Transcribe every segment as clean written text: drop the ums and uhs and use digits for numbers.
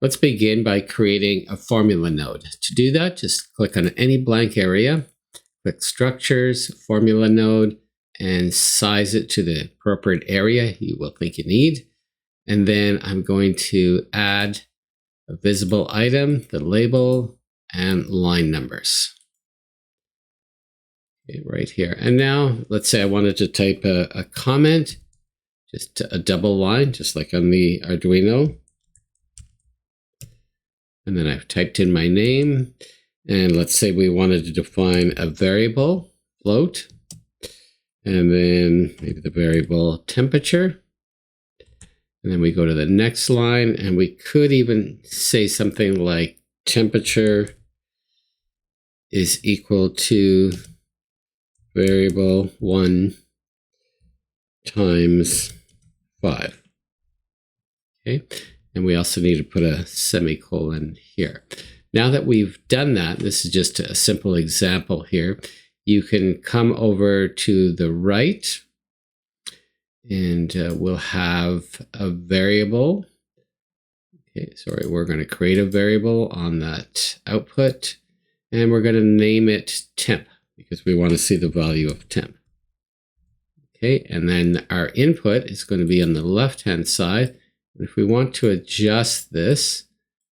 Let's begin by creating a formula node. To do that, just click on any blank area, click Structures, Formula Node, and size it to the appropriate area you will think you need. And then I'm going to add a visible item, the label, and line numbers. Okay, right here. And now, let's say I wanted to type a comment, just a double line, just like on the Arduino. And then I've typed in my name. And let's say we wanted to define a variable, float, and then maybe the variable temperature. And then we go to the next line, and we could even say something like temperature is equal to variable 1 times 5. Okay, and we also need to put a semicolon here. Now that we've done that, this is just a simple example here. You can come over to the right, and we'll have a variable. Okay, sorry, we're going to create a variable on that output, and we're going to name it temp, because we want to see the value of temp. Okay, and then our input is going to be on the left-hand side. If we want to adjust this,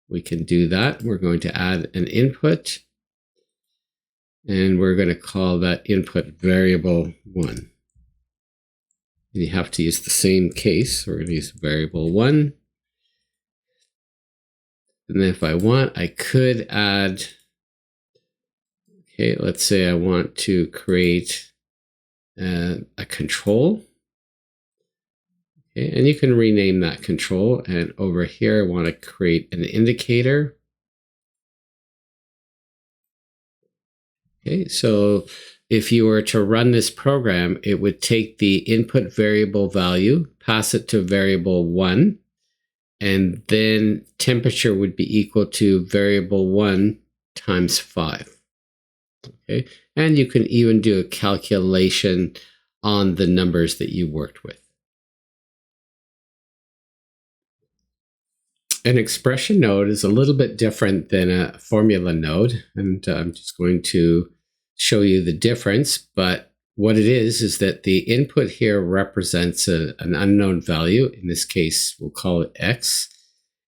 we can do that. We're going to add an input, and we're going to call that input variable 1. And you have to use the same case. We're going to use variable 1. And then if I want, I could add, okay, let's say I want to create a control. Okay, and you can rename that control. And over here, I want to create an indicator. Okay, so if you were to run this program, it would take the input variable value, pass it to variable 1, and then temperature would be equal to variable 1 times 5. Okay, and you can even do a calculation on the numbers that you worked with. An expression node is a little bit different than a formula node, and I'm just going to show you the difference. But what it is that the input here represents an unknown value. In this case, we'll call it x.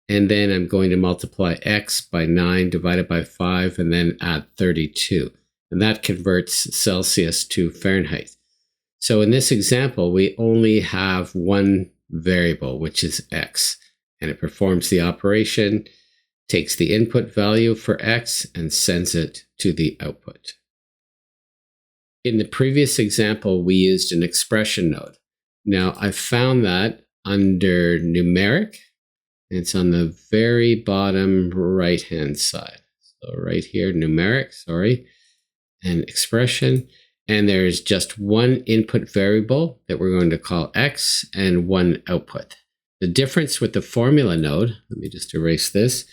And then I'm going to multiply x by 9 divided by 5 and then add 32. And that converts Celsius to Fahrenheit. So in this example, we only have one variable, which is x. And it performs the operation, takes the input value for x, and sends it to the output. In the previous example, we used an expression node. Now, I found that under Numeric. It's on the very bottom right-hand side. So right here, Numeric, sorry, and expression. And there's just one input variable that we're going to call x and one output. The difference with the formula node, let me just erase this,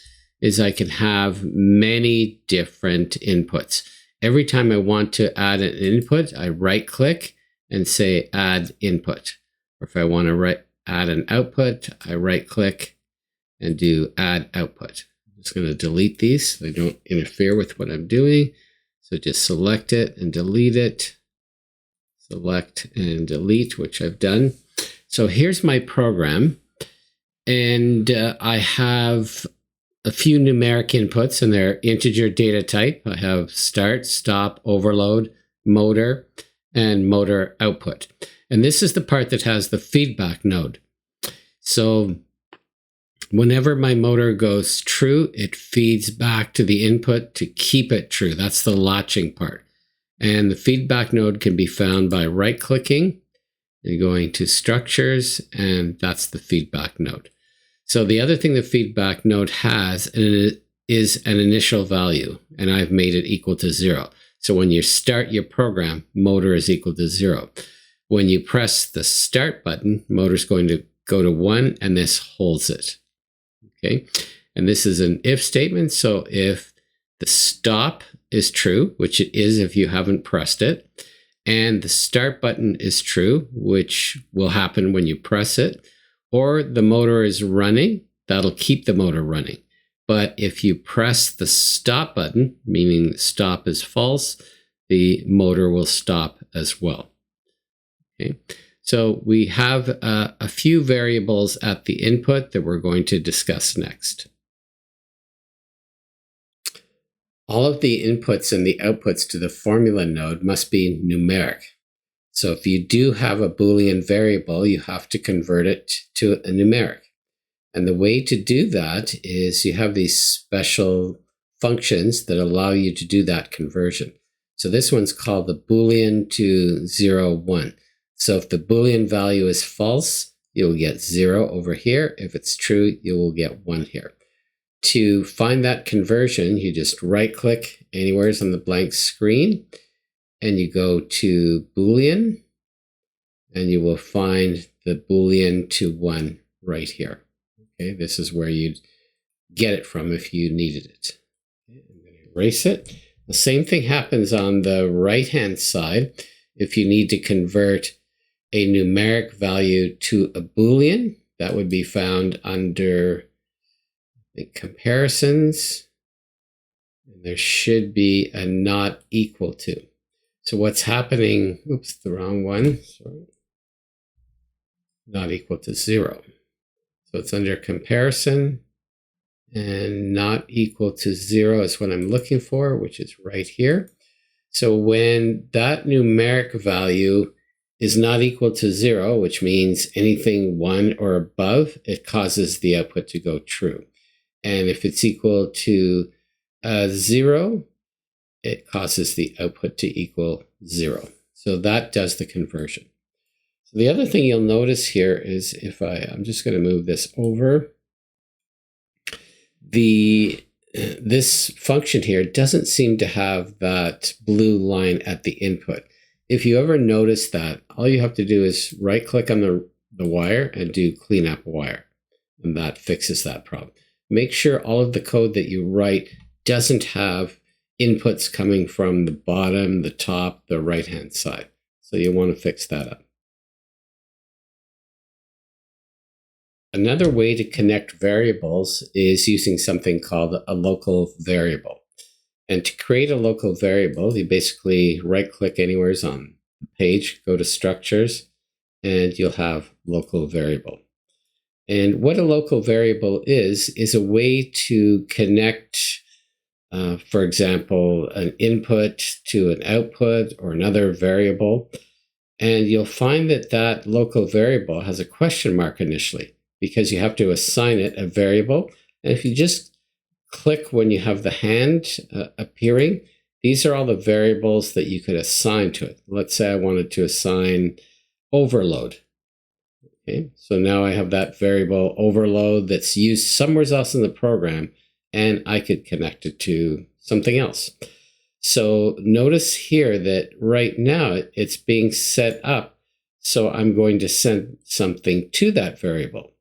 is I can have many different inputs. Every time I want to add an input, I right-click and say Add Input. Or if I want to add an output, I right-click and do Add Output. I'm just going to delete these so they don't interfere with what I'm doing. So just select it and delete it. Select and delete, which I've done. So here's my program. And I have a few numeric inputs, and they're integer data type. I have start, stop, overload, motor, and motor output. And this is the part that has the feedback node. So whenever my motor goes true, it feeds back to the input to keep it true. That's the latching part. And the feedback node can be found by right-clicking and going to structures, and that's the feedback node. So the other thing the feedback node has is an initial value, and I've made it equal to 0. So when you start your program, motor is equal to 0. When you press the start button, motor's going to go to 1, and this holds it. Okay, and this is an if statement. So if the stop is true, which it is if you haven't pressed it, and the start button is true, which will happen when you press it, or the motor is running, that'll keep the motor running. But if you press the stop button, meaning stop is false, the motor will stop as well. Okay. So we have a few variables at the input that we're going to discuss next. All of the inputs and the outputs to the formula node must be numeric. So if you do have a Boolean variable, you have to convert it to a numeric. And the way to do that is you have these special functions that allow you to do that conversion. So this one's called the Boolean to 0, 1. So if the Boolean value is false, you'll get 0 over here. If it's true, you will get 1 here. To find that conversion, you just right-click anywhere on the blank screen, and you go to Boolean, and you will find the Boolean to 1 right here. Okay, this is where you'd get it from if you needed it. Okay, I'm going to erase it. The same thing happens on the right-hand side. If you need to convert a numeric value to a Boolean, that would be found under the comparisons. And there should be a not equal to. So what's happening, oops, the wrong one, sorry. Not equal to 0. So it's under comparison, and not equal to 0 is what I'm looking for, which is right here. So when that numeric value is not equal to 0, which means anything 1 or above, it causes the output to go true. And if it's equal to 0, it causes the output to equal 0. So that does the conversion. So the other thing you'll notice here is if I'm just going to move this over, this function here doesn't seem to have that blue line at the input. If you ever notice that, all you have to do is right-click on the wire and do clean up wire, and that fixes that problem. Make sure all of the code that you write doesn't have inputs coming from the bottom, the top, the right-hand side. So you want to fix that up. Another way to connect variables is using something called a local variable. And to create a local variable, you basically right-click anywhere on the page, go to Structures, and you'll have Local Variable. And what a local variable is a way to connect, for example, an input to an output or another variable. And you'll find that that local variable has a question mark initially, because you have to assign it a variable. And if you just click when you have the hand appearing, these are all the variables that you could assign to it. Let's say I wanted to assign overload. Okay, so now I have that variable overload that's used somewhere else in the program, and I could connect it to something else. So notice here that right now it's being set up, so I'm going to send something to that variable.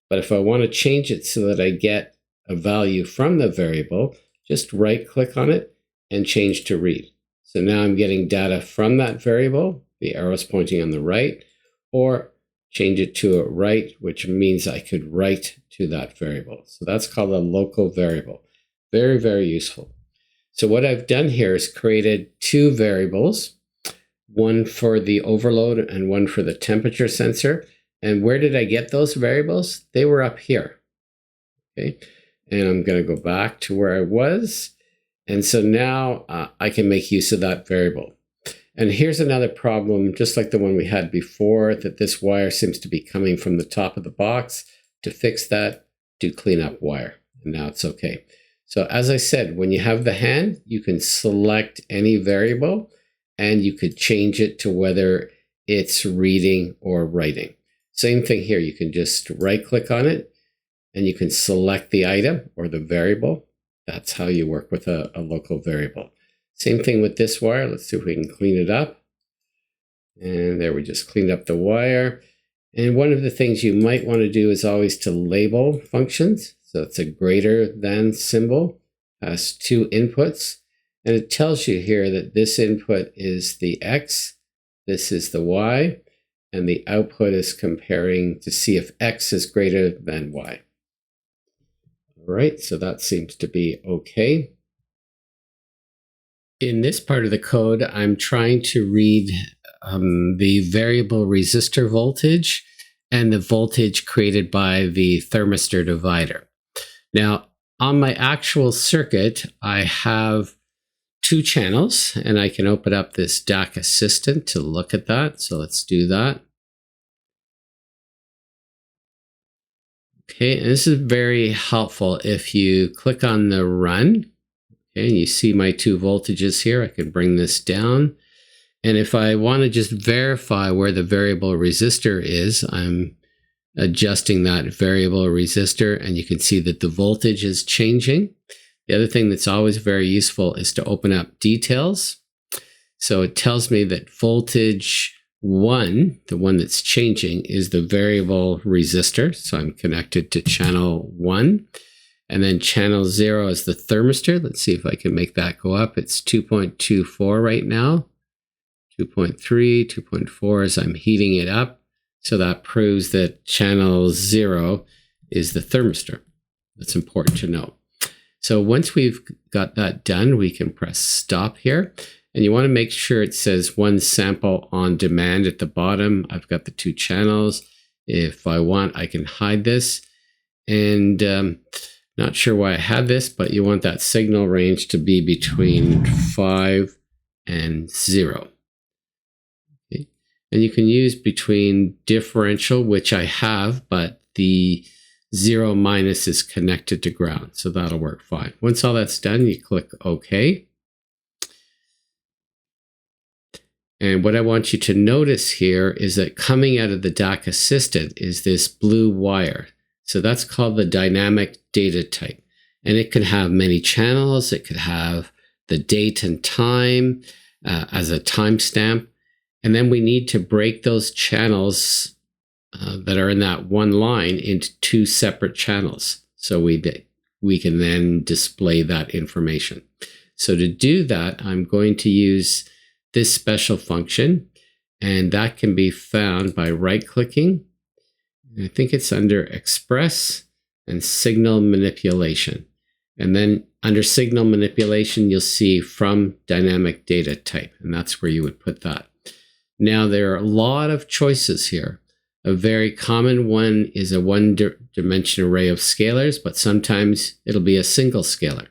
But if I want to change it so that I get a value from the variable, just right-click on it and change to read. So now I'm getting data from that variable, the arrow's pointing on the right, or change it to a write, which means I could write to that variable. So that's called a local variable. Very, very useful. So what I've done here is created two variables, one for the overload and one for the temperature sensor. And where did I get those variables? They were up here. Okay, and I'm going to go back to where I was. And so now I can make use of that variable. And here's another problem, just like the one we had before, that this wire seems to be coming from the top of the box. To fix that, do clean up wire. And now it's okay. So as I said, when you have the hand, you can select any variable and you could change it to whether it's reading or writing. Same thing here. You can just right-click on it and you can select the item or the variable. That's how you work with a local variable. Same thing with this wire. Let's see if we can clean it up. And there, we just cleaned up the wire. And one of the things you might want to do is always to label functions. So it's a greater than symbol, has two inputs. And it tells you here that this input is the X, this is the Y, and the output is comparing to see if X is greater than Y. All right, so that seems to be okay. In this part of the code, I'm trying to read the variable resistor voltage and the voltage created by the thermistor divider. Now, on my actual circuit, I have two channels, and I can open up this DAQAssist to look at that. So let's do that. Okay, and this is very helpful. If you click on the run, okay, and you see my two voltages here, I can bring this down. And if I want to just verify where the variable resistor is, I'm adjusting that variable resistor, and you can see that the voltage is changing. The other thing that's always very useful is to open up details. So it tells me that voltage 1, the one that's changing, is the variable resistor. So I'm connected to channel 1. And then channel 0 is the thermistor. Let's see if I can make that go up. It's 2.24 right now. 2.3, 2.4 as I'm heating it up. So that proves that channel 0 is the thermistor. That's important to know. So once we've got that done, we can press stop here. And you want to make sure it says one sample on demand at the bottom. I've got the two channels. If I want, I can hide this. And not sure why I had this, but you want that signal range to be between 5 and 0. Okay. And you can use between differential, which I have, but the 0 minus is connected to ground. So that'll work fine. Once all that's done, you click OK. And what I want you to notice here is that coming out of the DAQAssist is this blue wire. So that's called the dynamic data type. And it can have many channels. It could have the date and time as a timestamp. And then we need to break those channels that are in that one line into two separate channels. So we can then display that information. So to do that, I'm going to use this special function, and that can be found by right-clicking. I think it's under Express and Signal Manipulation. And then under Signal Manipulation, you'll see From Dynamic Data Type, and that's where you would put that. Now, there are a lot of choices here. A very common one is a one-dimension array of scalars, but sometimes it'll be a single scalar.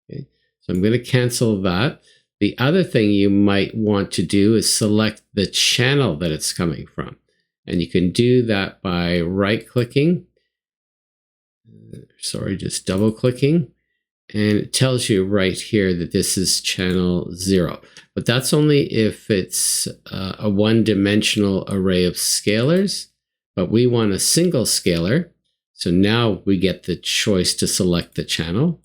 Okay? So I'm going to cancel that. The other thing you might want to do is select the channel that it's coming from. And you can do that by right-clicking. Just double-clicking. And it tells you right here that this is channel 0. But that's only if it's a one-dimensional array of scalars. But we want a single scalar. So now we get the choice to select the channel.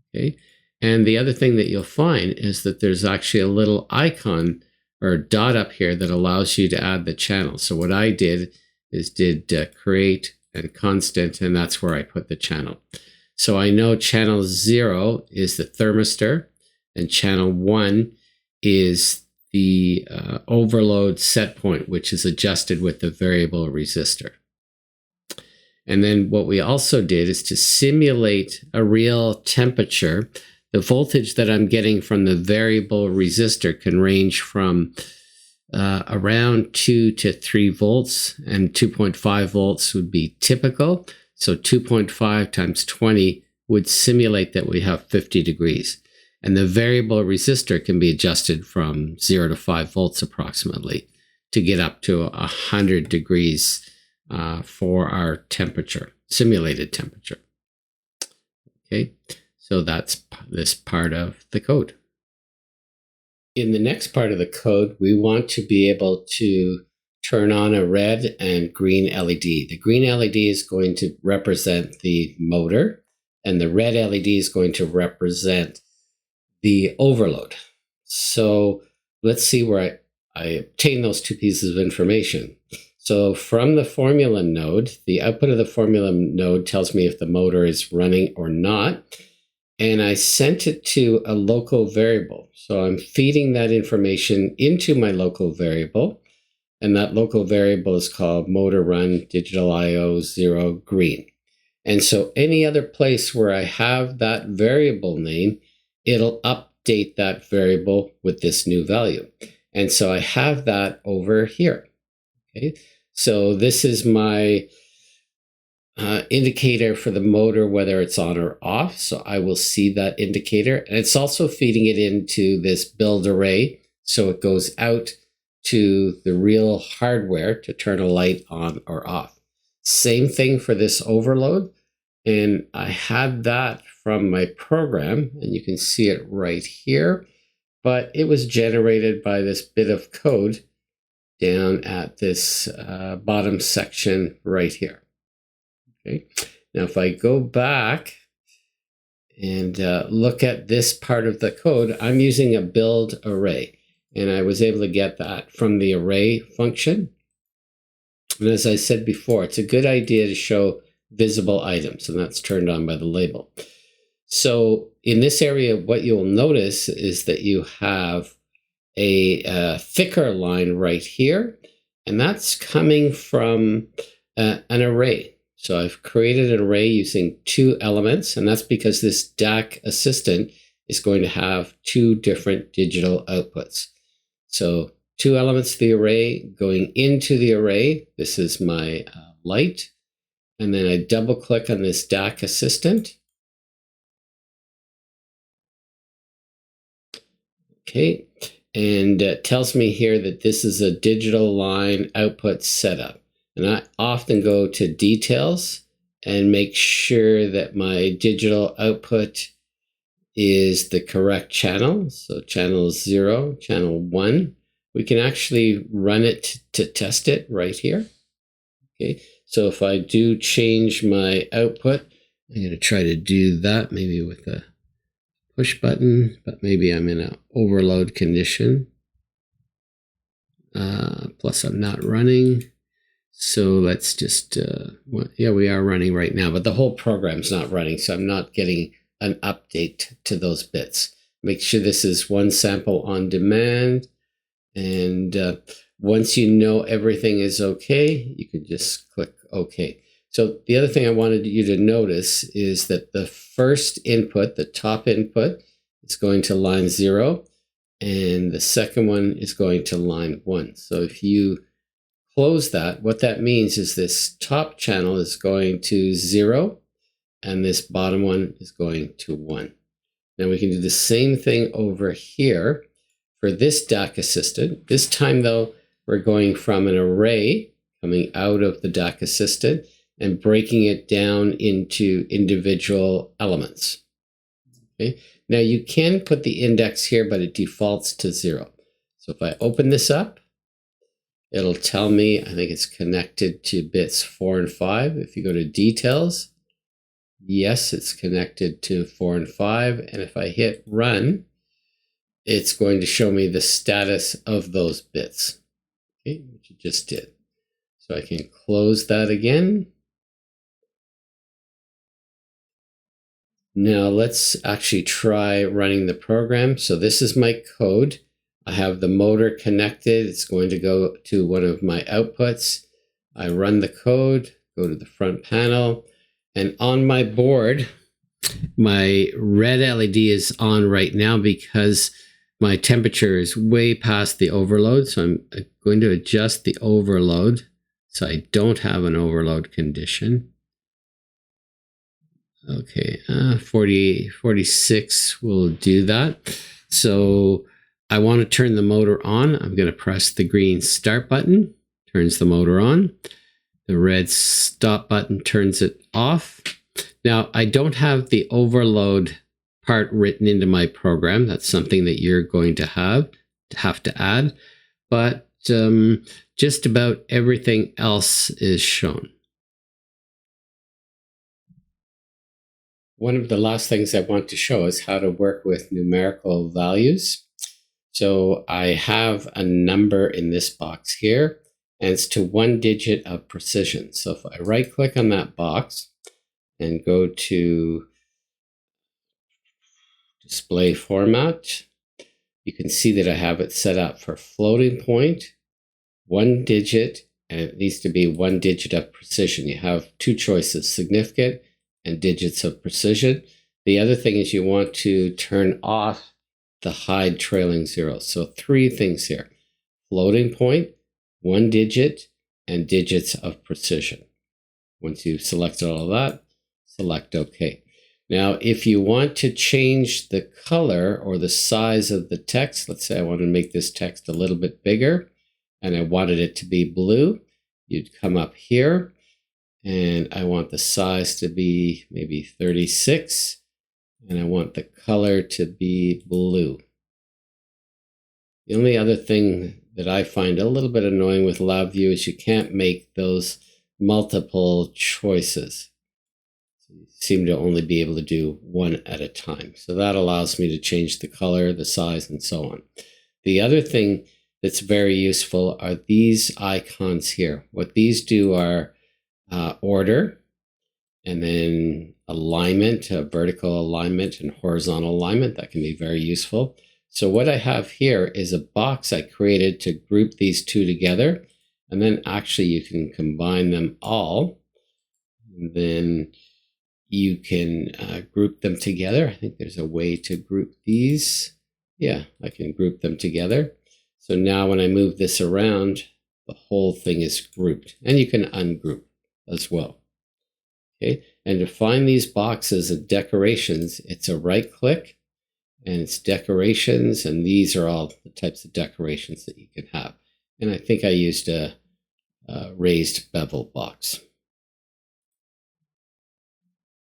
Okay. And the other thing that you'll find is that there's actually a little icon or dot up here that allows you to add the channel. So what I did is create and constant, and that's where I put the channel. So I know channel 0 is the thermistor, and channel 1 is the overload set point, which is adjusted with the variable resistor. And then what we also did is to simulate a real temperature. The voltage that I'm getting from the variable resistor can range from around 2 to 3 volts, and 2.5 volts would be typical. So 2.5 times 20 would simulate that we have 50 degrees. And the variable resistor can be adjusted from 0 to 5 volts approximately to get up to 100 degrees for our temperature, simulated temperature. Okay. So that's this part of the code. In the next part of the code, we want to be able to turn on a red and green LED. The green LED is going to represent the motor, and the red LED is going to represent the overload. So let's see where I obtain those two pieces of information. So from the formula node, the output of the formula node tells me if the motor is running or not. And I sent it to a local variable. So I'm feeding that information into my local variable. And that local variable is called motor run digital IO 0 green. And so any other place where I have that variable name, it'll update that variable with this new value. And so I have that over here. Okay, so this is my indicator for the motor, whether it's on or off. So I will see that indicator, and it's also feeding it into this build array. So it goes out to the real hardware to turn a light on or off. Same thing for this overload. And I had that from my program, and you can see it right here, but it was generated by this bit of code down at this bottom section right here. Okay. Now, if I go back and look at this part of the code, I'm using a build array, and I was able to get that from the array function. And as I said before, it's a good idea to show visible items, and that's turned on by the label. So in this area, what you'll notice is that you have a thicker line right here, and that's coming from an array. So I've created an array using 2 elements, and that's because this DAQAssist is going to have 2 different digital outputs. So 2 elements of the array going into the array. This is my light. And then I double click on this DAQAssist. Okay, and it tells me here that this is a digital line output setup. And I often go to details and make sure that my digital output is the correct channel. So channel 0, channel 1. We can actually run it to test it right here. Okay, so if I do change my output, I'm going to try to do that maybe with a push button, but maybe I'm in an overload condition. Plus I'm not running. So let's just, yeah, we are running right now, but the whole program's not running, so I'm not getting an update to those bits. Make sure this is one sample on demand. And once you know everything is okay, you can just click OK. So the other thing I wanted you to notice is that the first input, the top input, is going to line 0, and the second one is going to line 1. So if you close that, what that means is this top channel is going to 0, and this bottom one is going to 1. Now we can do the same thing over here for this DAQAssist. This time, though, we're going from an array coming out of the DAQAssist and breaking it down into individual elements. Okay. Now you can put the index here, but it defaults to 0. So if I open this up, it'll tell me, I think it's connected to bits 4 and 5. If you go to details, yes, it's connected to 4 and 5. And if I hit run, it's going to show me the status of those bits, okay, which it just did. So I can close that again. Now let's actually try running the program. So this is my code. I have the motor connected. It's going to go to one of my outputs. I run the code, go to the front panel, and on my board, my red LED is on right now because my temperature is way past the overload. So I'm going to adjust the overload so I don't have an overload condition. Okay, 46 will do that. So I want to turn the motor on. I'm going to press the green start button, turns the motor on. The red stop button turns it off. Now, I don't have the overload part written into my program. That's something that you're going to have to add. But just about everything else is shown. One of the last things I want to show is how to work with numerical values. So I have a number in this box here, and it's to 1 digit of precision. So if I right click on that box and go to display format, you can see that I have it set up for floating point, 1 digit, and it needs to be 1 digit of precision. You have 2 choices, significant and digits of precision. The other thing is you want to turn off the hide trailing zeros. So 3 things here: floating point, 1 digit, and digits of precision. Once you've selected all of that, select OK. Now, if you want to change the color or the size of the text, let's say I want to make this text a little bit bigger and I wanted it to be blue, you'd come up here and I want the size to be maybe 36 and I want the color to be blue. The only other thing that I find a little bit annoying with LabVIEW is you can't make those multiple choices. You seem to only be able to do one at a time. So that allows me to change the color, the size, and so on. The other thing that's very useful are these icons here. What these do are order, and then alignment, vertical alignment and horizontal alignment. That can be very useful. So what I have here is a box I created to group these two together. And then actually you can combine them all. And then you can group them together. I think there's a way to group these. Yeah, I can group them together. So now when I move this around, the whole thing is grouped. And you can ungroup as well. Okay, and to find these boxes of decorations, it's a right click and it's decorations, and these are all the types of decorations that you can have. And I think I used a raised bevel box.